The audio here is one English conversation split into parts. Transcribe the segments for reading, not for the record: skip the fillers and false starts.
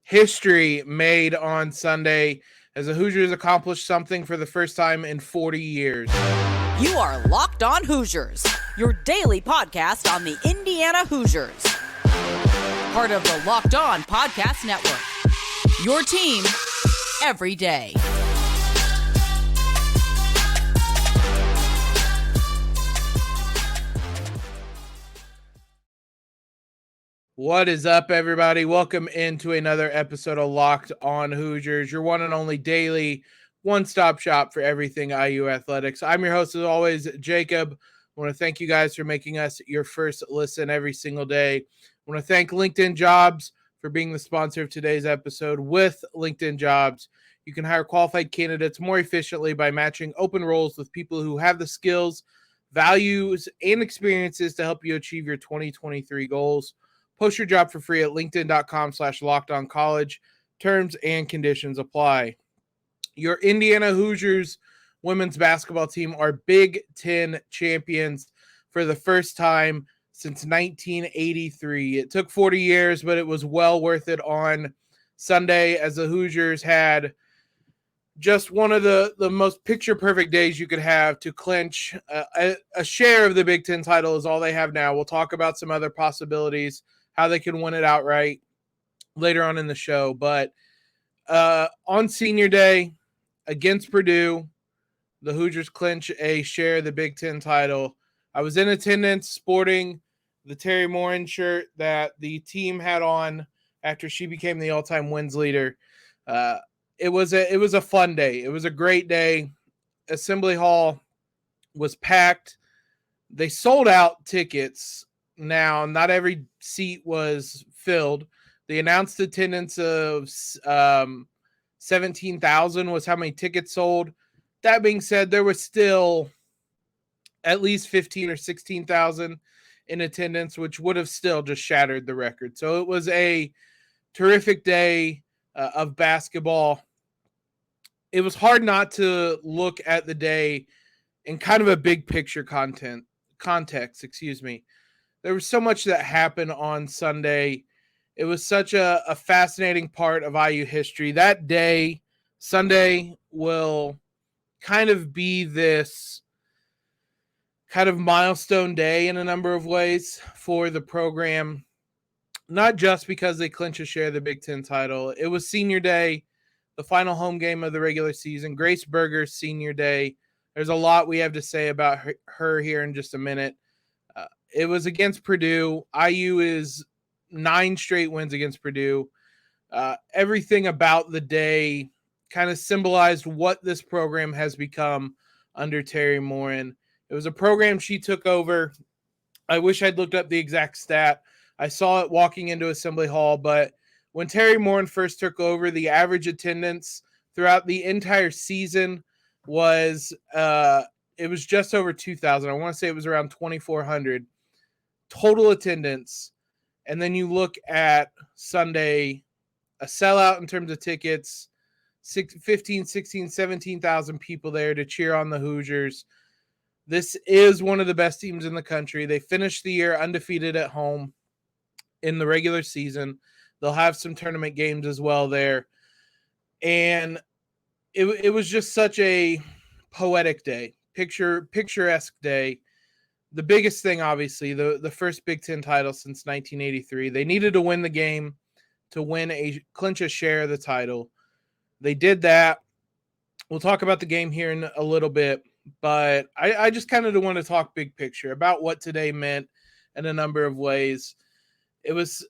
History made on Sunday as the Hoosiers accomplished something for the first time in 40 years. You are Locked On Hoosiers, your daily podcast on the Indiana Hoosiers. Part of the Locked On Podcast Network, your team every day. What is up, everybody? Welcome into another episode of Locked On Hoosiers, your one and only daily one-stop shop for everything IU athletics. I'm your host, as always, Jacob. I want to thank you guys for making us your first listen every single day. I want to thank LinkedIn Jobs for being the sponsor of today's episode. With LinkedIn Jobs, you can hire qualified candidates more efficiently by matching open roles with people who have the skills, values, and experiences to help you achieve your 2023 goals. Post your job for free at linkedin.com/lockedoncollege. Terms and conditions apply. Your Indiana Hoosiers women's basketball team are Big Ten champions for the first time since 1983. It took 40 years, but it was well worth it on Sunday, as the Hoosiers had just one of the most picture-perfect days you could have to clinch a share of the Big Ten title is all they have now. We'll talk about some other possibilities, how they can win it outright later on in the show. But on senior day against Purdue, the Hoosiers clinch a share of the Big Ten title. I was in attendance sporting the Terry Morin shirt that the team had on after she became the all-time wins leader. It was a fun day. It was a great day. Assembly Hall was packed. They sold out tickets. Now, not every seat was filled. The announced attendance of 17,000 was how many tickets sold. That being said, there was still at least 15 or 16,000 in attendance, which would have still just shattered the record. So it was a terrific day of basketball. It was hard not to look at the day in kind of a big picture context. There was so much that happened on Sunday. It was such a fascinating part of IU history. That day, Sunday, will kind of be this kind of milestone day in a number of ways for the program. Not just because they clinch a share of the Big Ten title. It was senior day, the final home game of the regular season. Grace Berger, senior day. There's a lot we have to say about her here in just a minute. It was against Purdue. IU is 9 straight wins against Purdue. Everything about the day kind of symbolized what this program has become under Terry Morin. It was a program she took over. I wish I'd looked up the exact stat. I saw it walking into Assembly Hall, but when Terry Morin first took over, the average attendance throughout the entire season was it was just over 2,000. I want to say it was around 2,400 total attendance. And then you look at Sunday, a sellout in terms of tickets, 15, 16, 17,000 people there to cheer on the Hoosiers. This is one of the best teams in the country. They finished the year undefeated at home in the regular season. They'll have some tournament games as well there. And it was just such a poetic day, picturesque day. The biggest thing, obviously, the first Big Ten title since 1983. They needed to win the game to clinch a share of the title. They did that. We'll talk about the game here in a little bit, but I just kind of want to talk big picture about what today meant in a number of ways. It was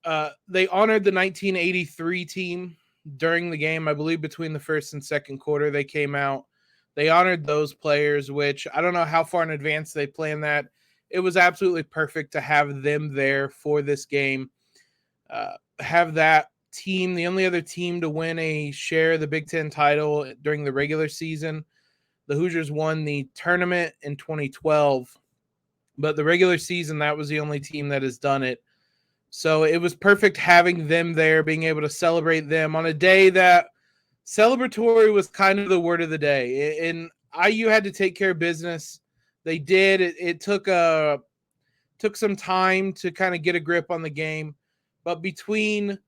they honored the 1983 team during the game. I believe between the first and second quarter they came out. They honored those players, which I don't know how far in advance they planned that. It was absolutely perfect to have them there for this game. Have that team, the only other team to win a share of the Big Ten title during the regular season. The Hoosiers won the tournament in 2012, but the regular season, that was the only team that has done it. So it was perfect having them there, being able to celebrate them on a day that celebratory was kind of the word of the day. And IU had to take care of business. They did. It took some time to kind of get a grip on the game. But between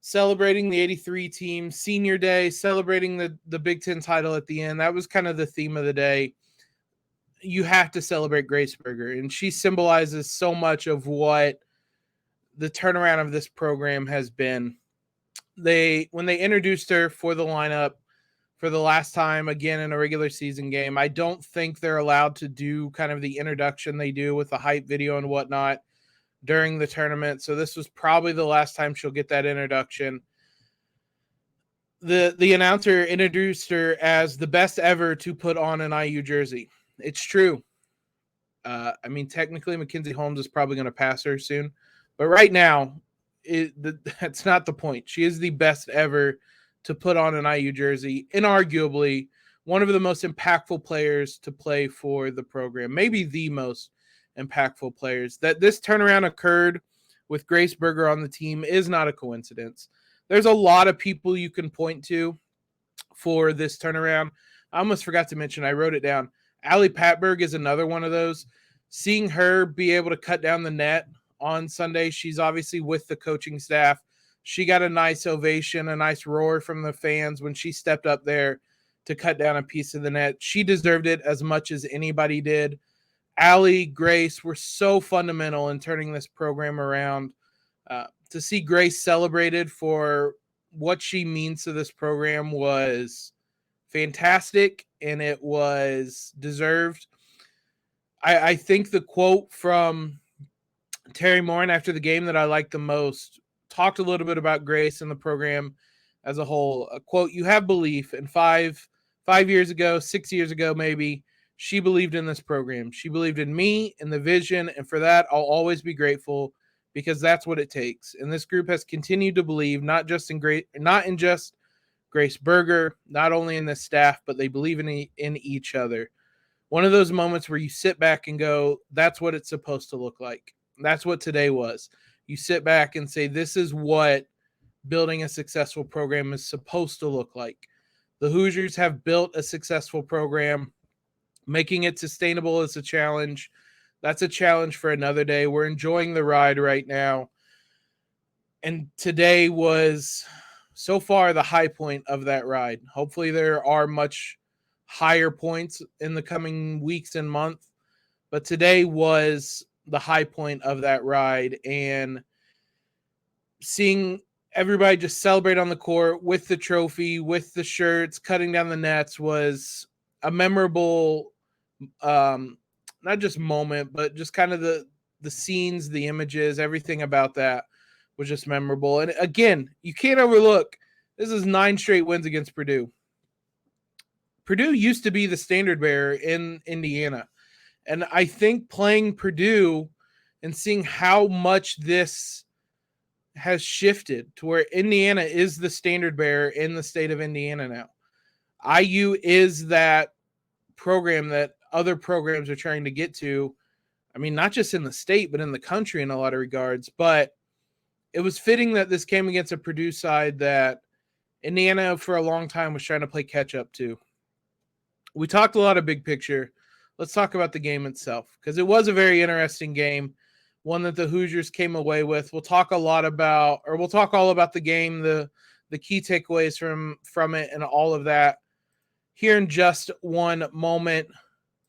celebrating the 83 team, senior day, celebrating the Big Ten title at the end. That was kind of the theme of the day. You have to celebrate Grace Berger, and she symbolizes so much of what the turnaround of this program has been. When they introduced her for the lineup for the last time, again in a regular season game, I don't think they're allowed to do kind of the introduction they do with the hype video and whatnot during the tournament. So this was probably the last time she'll get that introduction. The announcer introduced her as the best ever to put on an IU jersey. It's true. I mean, technically, Mackenzie Holmes is probably going to pass her soon. But right now, that's not the point. She is the best ever to put on an IU jersey. Inarguably, one of the most impactful players to play for the program. Maybe the most impactful players. That this turnaround occurred with Grace Berger on the team is not a coincidence. There's a lot of people you can point to for this turnaround. I almost forgot to mention, I wrote it down. Allie Patberg is another one of those. Seeing her be able to cut down the net on Sunday, she's obviously with the coaching staff. She got a nice ovation, a nice roar from the fans when she stepped up there to cut down a piece of the net. She deserved it as much as anybody did. Allie, Grace were so fundamental in turning this program around. To see Grace celebrated for what she means to this program was fantastic, and it was deserved. I think the quote from Terry Morin after the game that I liked the most talked a little bit about Grace and the program as a whole. A quote, "You have belief." And 5 years ago, 6 years ago maybe, she believed in this program. She believed in me and the vision, and for that, I'll always be grateful because that's what it takes. And this group has continued to believe not in just Grace Berger, not only in the staff, but they believe in each other. One of those moments where you sit back and go, that's what it's supposed to look like. That's what today was. You sit back and say, this is what building a successful program is supposed to look like. The Hoosiers have built a successful program. Making it sustainable is a challenge. That's a challenge for another day. We're enjoying the ride right now. And today was so far the high point of that ride. Hopefully there are much higher points in the coming weeks and months, but today was the high point of that ride, and seeing everybody just celebrate on the court with the trophy, with the shirts, cutting down the nets was a memorable, not just moment, but just kind of the scenes, the images, everything about that was just memorable. And again, you can't overlook, this is 9 straight wins against Purdue. Purdue used to be the standard bearer in Indiana. And I think playing Purdue and seeing how much this has shifted to where Indiana is the standard bearer in the state of Indiana now. IU is that program that other programs are trying to get to. I mean, not just in the state, but in the country in a lot of regards. But it was fitting that this came against a Purdue side that Indiana for a long time was trying to play catch up to. We talked a lot of big picture. Let's talk about the game itself, because it was a very interesting game, one that the Hoosiers came away with. We'll talk all about the game, the key takeaways from it and all of that here in just one moment.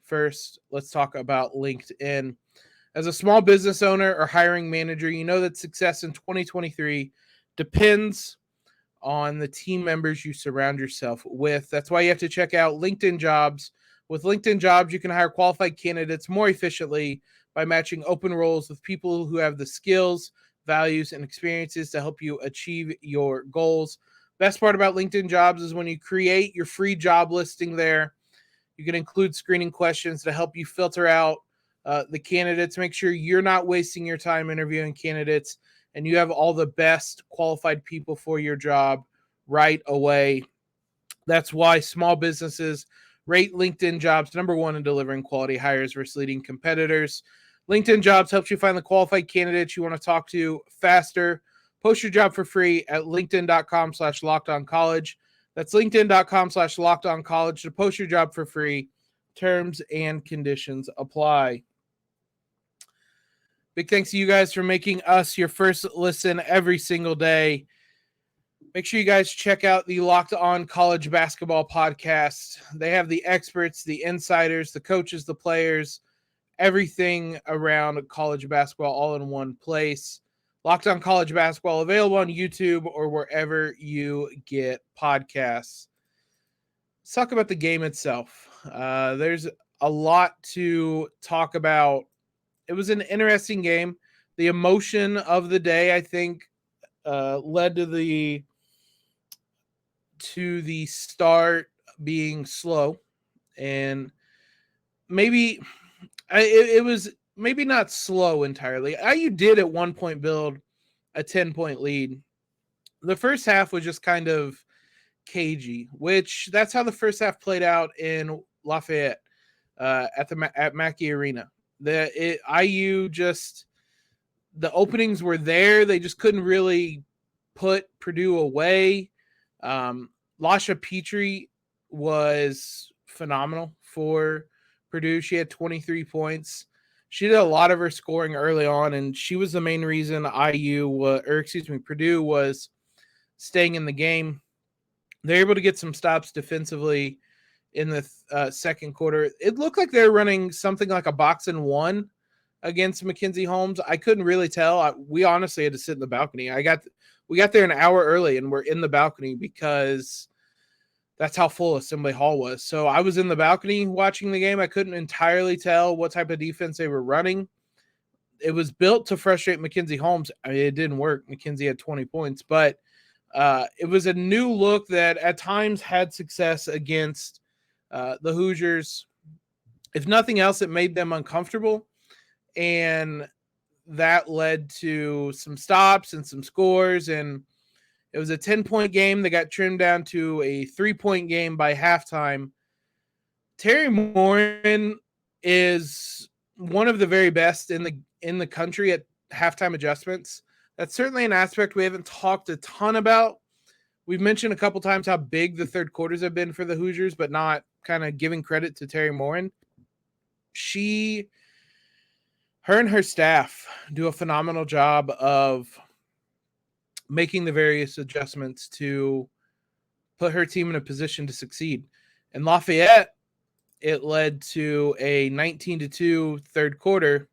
First, let's talk about LinkedIn. As a small business owner or hiring manager, you know that success in 2023 depends on the team members you surround yourself with. That's why you have to check out LinkedIn Jobs. With LinkedIn Jobs, you can hire qualified candidates more efficiently by matching open roles with people who have the skills, values, and experiences to help you achieve your goals. Best part about LinkedIn Jobs is when you create your free job listing there, you can include screening questions to help you filter out the candidates, make sure you're not wasting your time interviewing candidates, and you have all the best qualified people for your job right away. That's why small businesses rate LinkedIn Jobs number 1 in delivering quality hires versus leading competitors. LinkedIn Jobs helps you find the qualified candidates you want to talk to faster. Post your job for free at linkedin.com/lockedoncollege. That's linkedin.com/lockedoncollege to post your job for free. Terms and conditions apply. Big thanks to you guys for making us your first listen every single day. Make sure you guys check out the Locked On College Basketball podcast. They have the experts, the insiders, the coaches, the players, everything around college basketball all in one place. Locked On College Basketball, available on YouTube or wherever you get podcasts. Let's talk about the game itself. There's a lot to talk about. It was an interesting game. The emotion of the day, I think, led to the start being slow, and maybe it was maybe not slow entirely. IU did at one point build a 10-point lead. The first half was just kind of cagey, which that's how the first half played out in Lafayette at Mackey Arena. IU just, the openings were there. They just couldn't really put Purdue away. Lasha Petrie was phenomenal for Purdue. She had 23 points. She did a lot of her scoring early on, and she was the main reason Purdue was staying in the game. They're able to get some stops defensively in the second quarter. It looked like they were running something like a box and one against Mackenzie Holmes. I couldn't really tell. We honestly had to sit in the balcony. We got there an hour early, and we're in the balcony because that's how full Assembly Hall was. So I was in the balcony watching the game. I couldn't entirely tell what type of defense they were running. It was built to frustrate Mackenzie Holmes. I mean, it didn't work. Mackenzie had 20 points, but it was a new look that at times had success against the Hoosiers. If nothing else, it made them uncomfortable, and that led to some stops and some scores, and it was a 10-point game that got trimmed down to a 3-point game by halftime. Terry Morin is one of the very best in the country at halftime adjustments. That's certainly an aspect we haven't talked a ton about. We've mentioned a couple times how big the third quarters have been for the Hoosiers, but not kind of giving credit to Terry Morin. Her and her staff do a phenomenal job of making the various adjustments to put her team in a position to succeed. In Lafayette, it led to a 19-2 third quarter.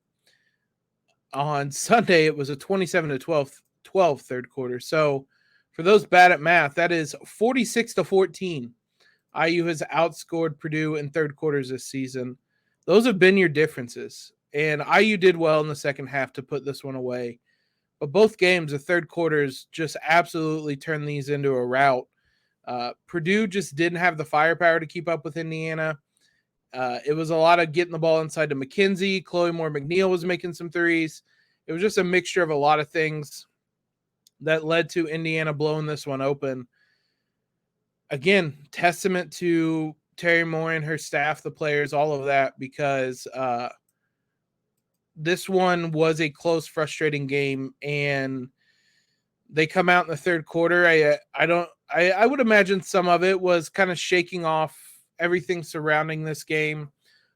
On Sunday, it was a 27-12 third quarter. So for those bad at math, that is 46-14. IU has outscored Purdue in third quarters this season. Those have been your differences. And IU did well in the second half to put this one away. But both games, the third quarters, just absolutely turned these into a rout. Purdue just didn't have the firepower to keep up with Indiana. It was a lot of getting the ball inside to Mackenzie. Chloe Moore-McNeil was making some threes. It was just a mixture of a lot of things that led to Indiana blowing this one open. Again, testament to Terry Moore and her staff, the players, all of that, because this one was a close, frustrating game, and they come out in the third quarter. I would imagine some of it was kind of shaking off everything surrounding this game,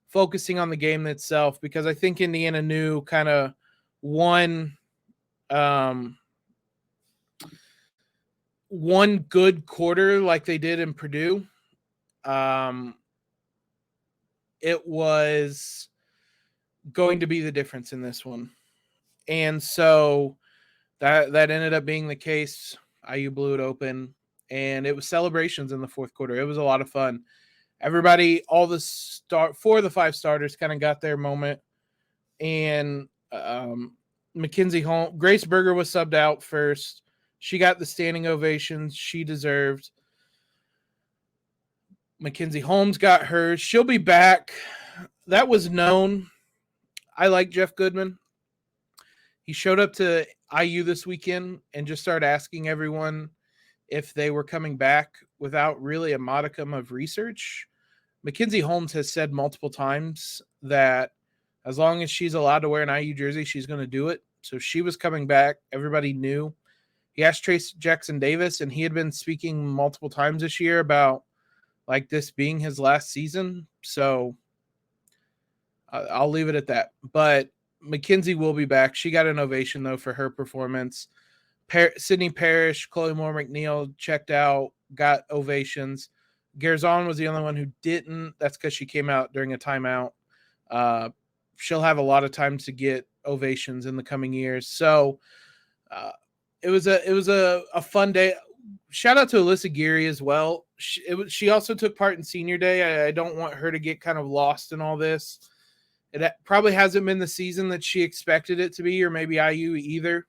focusing on the game itself, because I think Indiana knew kind of one good quarter like they did in Purdue. It was going to be the difference in this one. And so that ended up being the case. IU blew it open, and it was celebrations in the fourth quarter. It was a lot of fun. Everybody, four of the five starters kind of got their moment. And Mackenzie Holmes, Grace Berger was subbed out first. She got the standing ovations she deserved. Mackenzie Holmes got hers. She'll be back. That was known. I like Jeff Goodman. He showed up to IU this weekend and just started asking everyone if they were coming back without really a modicum of research. Mackenzie Holmes has said multiple times that as long as she's allowed to wear an IU jersey, she's going to do it. So she was coming back. Everybody knew. He asked Trace Jackson Davis, and he had been speaking multiple times this year about like this being his last season. So I'll leave it at that. But Mackenzie will be back. She got an ovation, though, for her performance. Sydney Parrish, Chloe Moore McNeil checked out, got ovations. Garzon was the only one who didn't. That's because she came out during a timeout. She'll have a lot of time to get ovations in the coming years. So it was a fun day. Shout out to Alyssa Geary as well. She also took part in senior day. I don't want her to get kind of lost in all this. It probably hasn't been the season that she expected it to be, or maybe IU either.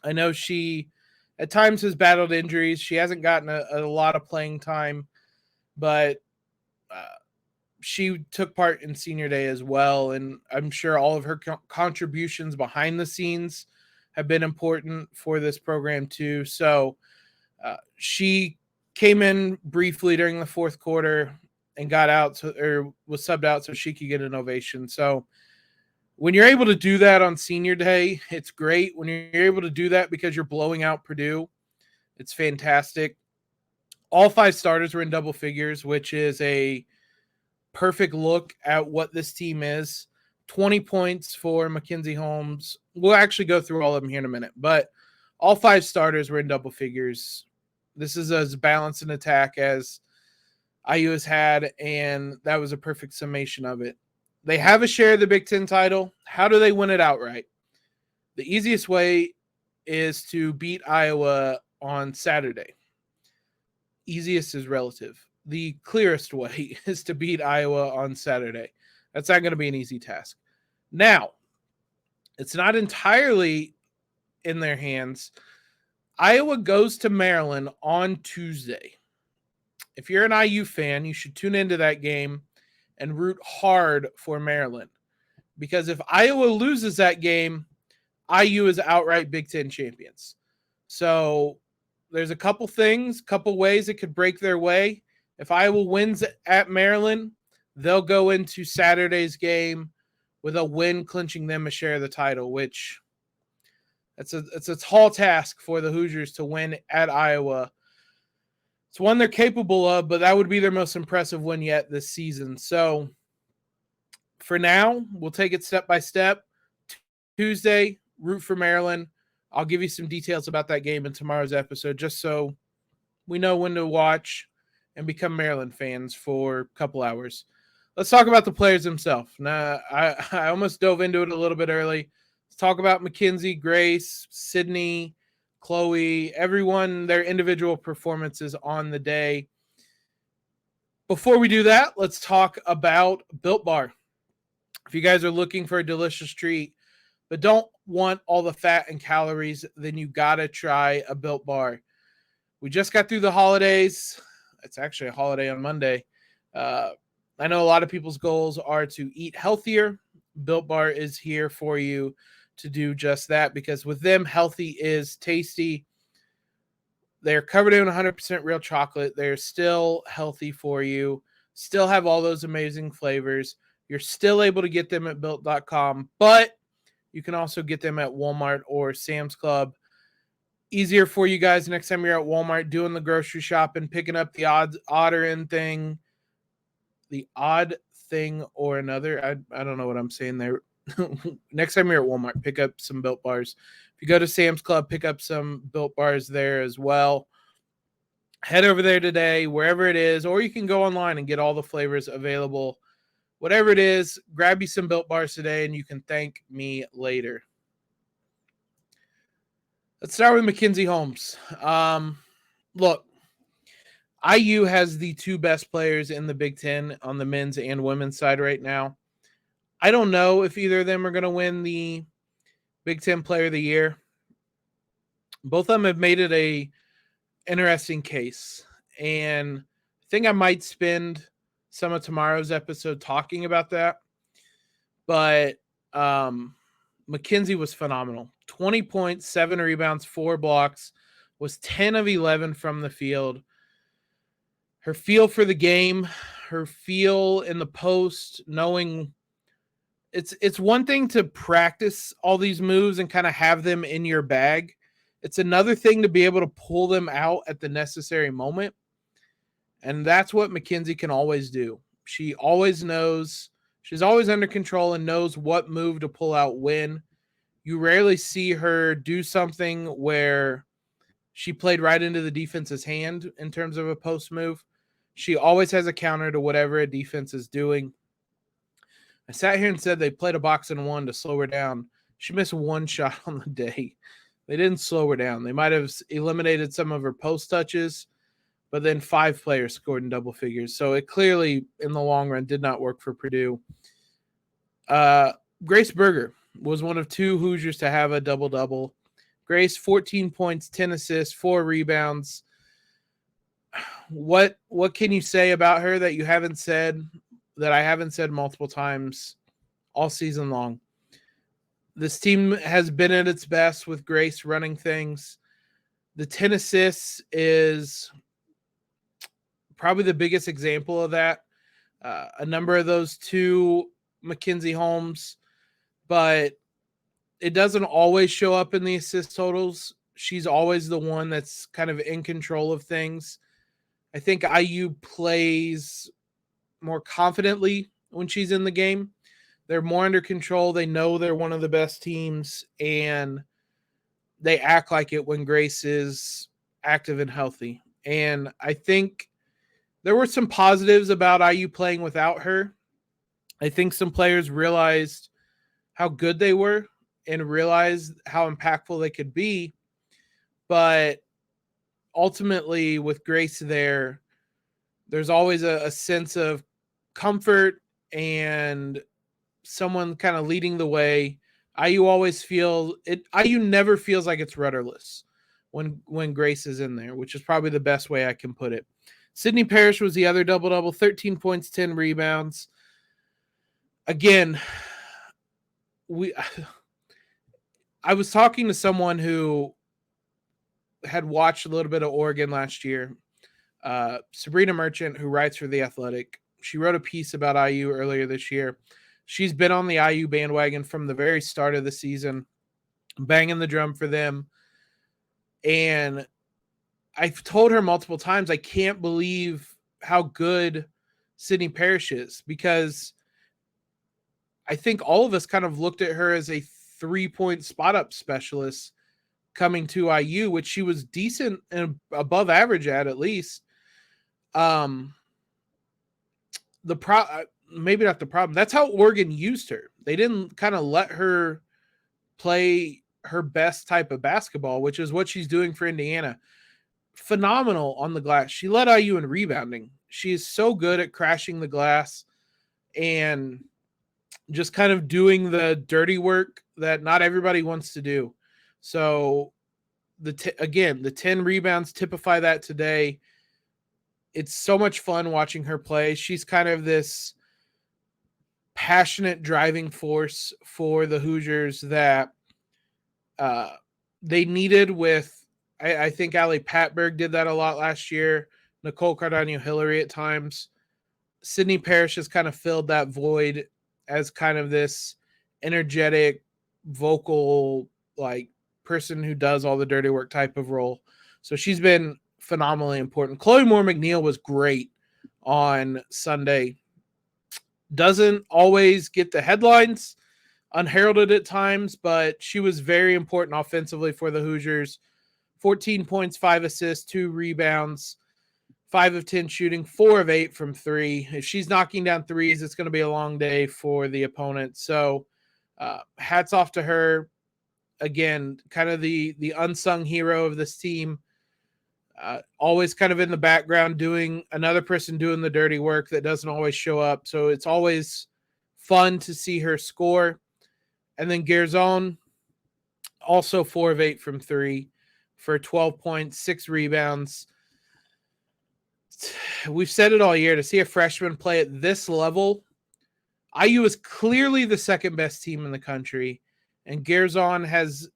I know she at times has battled injuries. She hasn't gotten a lot of playing time, but she took part in senior day as well. And I'm sure all of her contributions behind the scenes have been important for this program too. So she came in briefly during the fourth quarter and got out, or was subbed out so she could get an ovation. So when you're able to do that on senior day, it's great. When you're able to do that because you're blowing out Purdue, it's fantastic. All 5 starters were in double figures, which is a perfect look at what this team is. 20 points for Mackenzie Holmes. We'll actually go through all of them here in a minute, but all 5 starters were in double figures. This is as balanced an attack as IU has had, and that was a perfect summation of it. They have a share of the Big Ten title. How do they win it outright? The easiest way is to beat Iowa on Saturday. Easiest is relative. The clearest way is to beat Iowa on Saturday. That's not going to be an easy task. Now, it's not entirely in their hands. Iowa goes to Maryland on Tuesday. If you're an IU fan, you should tune into that game and root hard for Maryland. Because if Iowa loses that game, IU is outright Big Ten champions. So there's a couple ways it could break their way. If Iowa wins at Maryland, they'll go into Saturday's game with a win clinching them a share of the title, which it's a tall task for the Hoosiers to win at Iowa. It's one they're capable of, but that would be their most impressive win yet this season. So for now, we'll take it step by step. Tuesday, root for Maryland. I'll give you some details about that game in tomorrow's episode, just so we know when to watch and become Maryland fans for a couple hours. Let's talk about the players themselves. Now, I almost dove into it a little bit early. Let's talk about Mackenzie, Grace, Sydney, Chloe, everyone, their individual performances on the day. Before we do that, let's talk about Built Bar. If you guys are looking for a delicious treat, but don't want all the fat and calories, then you got to try a Built Bar. We just got through the holidays. It's actually a holiday on Monday. I know a lot of people's goals are to eat healthier. Built Bar is here for you to do just that, because with them, healthy is tasty. They're covered in 100% real chocolate. They're still healthy for you, still have all those amazing flavors. You're still able to get them at built.com, but you can also get them at Walmart or Sam's Club. Easier for you guys next time you're at Walmart doing the grocery shopping, picking up the odd thing or another. I don't know what I'm saying there. Next time you're at Walmart, pick up some Built Bars. If you go to Sam's Club, pick up some Built Bars there as well. Head over there today, wherever it is, or you can go online and get all the flavors available. Whatever it is, grab you some Built Bars today, and you can thank me later. Let's start with Mackenzie Holmes. Look, IU has the 2 best players in the Big Ten on the men's and women's side right now. I don't know if either of them are going to win the Big Ten Player of the Year. Both of them have made it a interesting case, and I think I might spend some of tomorrow's episode talking about that. But Mackenzie was phenomenal. 20 points, 7 rebounds, 4 blocks, was 10 of 11 from the field. Her feel for the game, her feel in the post, knowing it's one thing to practice all these moves and kind of have them in your bag. It's another thing to be able to pull them out at the necessary moment. And that's what Mackenzie can always do. She always knows, she's always under control and knows what move to pull out when. You rarely see her do something where she played right into the defense's hand in terms of a post move. She always has a counter to whatever a defense is doing. I sat here and said they played a box and one to slow her down. She missed one shot on the day. They didn't slow her down. They might have eliminated some of her post touches, but then 5 players scored in double figures. So it clearly, in the long run, did not work for Purdue. Grace Berger was one of 2 Hoosiers to have a double-double. Grace, 14 points, 10 assists, 4 rebounds. What can you say about her that you haven't said, that I haven't said multiple times all season long? This team has been at its best with Grace running things. The 10 assists is probably the biggest example of that. A number of those to Mackenzie Holmes, but it doesn't always show up in the assist totals. She's always the one that's kind of in control of things. I think IU plays more confidently when she's in the game. They're more under control. They know they're one of the best teams, and they act like it when Grace is active and healthy. And I think there were some positives about IU playing without her. I think some players realized how good they were and realized how impactful they could be. But ultimately, with Grace there, there's always a sense of comfort and someone kind of leading the way. IU always feel it. IU never feels like it's rudderless when Grace is in there, which is probably the best way I can put it. Sydney Parrish was the other double-double, 13 points, 10 rebounds. Again, I was talking to someone who had watched a little bit of Oregon last year, Sabrina Merchant, who writes for The Athletic. She wrote a piece about IU earlier this year. She's been on the IU bandwagon from the very start of the season, banging the drum for them. And I've told her multiple times, I can't believe how good Sydney Parrish is, because I think all of us kind of looked at her as a 3-point spot-up specialist coming to IU, which she was decent and above average at least. Maybe not the problem. That's how Oregon used her. They didn't kind of let her play her best type of basketball, which is what she's doing for Indiana. Phenomenal on the glass. She led IU in rebounding. She is so good at crashing the glass and just kind of doing the dirty work that not everybody wants to do. So the 10 rebounds typify that today. It's so much fun watching her play. She's kind of this passionate driving force for the Hoosiers that they needed with, I think Ali Patberg did that a lot last year. Nicole Cardano-Hillary at times. Sydney Parrish has kind of filled that void as kind of this energetic, vocal, like person who does all the dirty work type of role. So she's been phenomenally important. Chloe Moore McNeil was great on Sunday. Doesn't always get the headlines, unheralded at times, but she was very important offensively for the Hoosiers. 14 points, 5 assists, 2 rebounds, 5 of 10 shooting, 4 of 8 from 3. If she's knocking down threes, it's going to be a long day for the opponent. So hats off to her. Again, kind of the unsung hero of this team. Always kind of in the background doing another person doing the dirty work that doesn't always show up. So it's always fun to see her score. And then Gerzon, also 4 of 8 from 3 for 12 points, 6 rebounds. We've said it all year, to see a freshman play at this level. IU is clearly the second best team in the country, and Gerzon has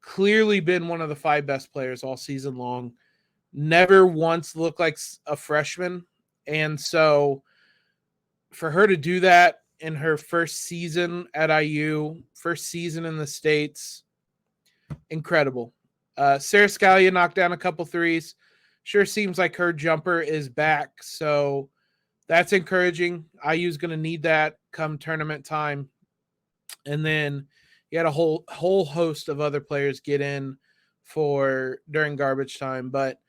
clearly been one of the 5 best players all season long. Never once looked like a freshman. And so for her to do that in her first season at IU, first season in the States, incredible. Sarah Scalia knocked down a couple threes. Sure seems like her jumper is back. So that's encouraging. IU's going to need that come tournament time. And then you had a whole host of other players get in for during garbage time. But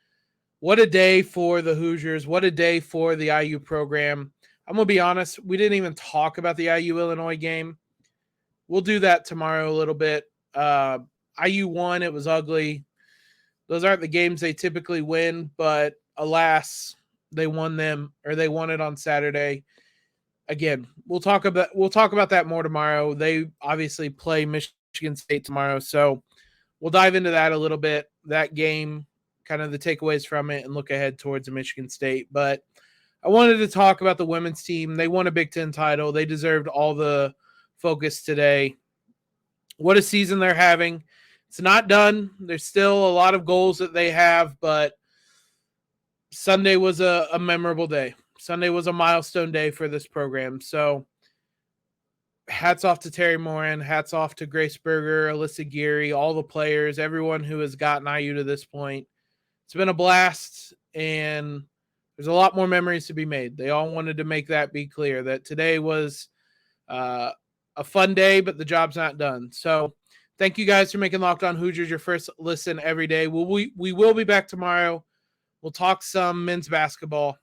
what a day for the Hoosiers. What a day for the IU program. I'm going to be honest, we didn't even talk about the IU-Illinois game. We'll do that tomorrow a little bit. IU won. It was ugly. Those aren't the games they typically win, but alas, they won them, or they won it on Saturday. Again, we'll talk about that more tomorrow. They obviously play Michigan State tomorrow, so we'll dive into that a little bit. That game, kind of the takeaways from it, and look ahead towards Michigan State. But I wanted to talk about the women's team. They won a Big Ten title. They deserved all the focus today. What a season they're having. It's not done. There's still a lot of goals that they have, but Sunday was a memorable day. Sunday was a milestone day for this program. So hats off to Terry Moran. Hats off to Grace Berger, Alyssa Geary, all the players, everyone who has gotten IU to this point. It's been a blast, and there's a lot more memories to be made. They all wanted to make that be clear, that today was a fun day, but the job's not done. So thank you guys for making Locked On Hoosiers your first listen every day. We will be back tomorrow. We'll talk some men's basketball.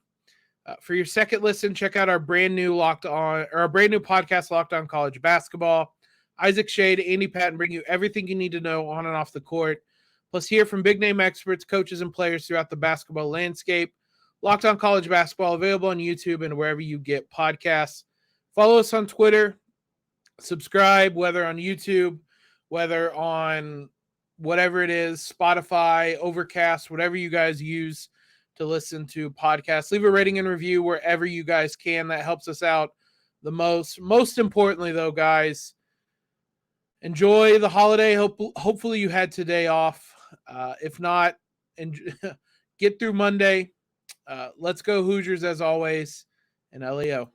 For your second listen, check out our brand new podcast, Locked On College Basketball. Isaac Shade, Andy Patton bring you everything you need to know on and off the court. Plus, hear from big name experts, coaches, and players throughout the basketball landscape. Locked On College Basketball, available on YouTube and wherever you get podcasts. Follow us on Twitter. Subscribe, whether on YouTube, whether on whatever it is, Spotify, Overcast, whatever you guys use to listen to podcasts. Leave a rating and review wherever you guys can. That helps us out the most. Most importantly, though, guys, enjoy the holiday. Hopefully you had today off. If not, get through Monday. Let's go Hoosiers as always, and LEO.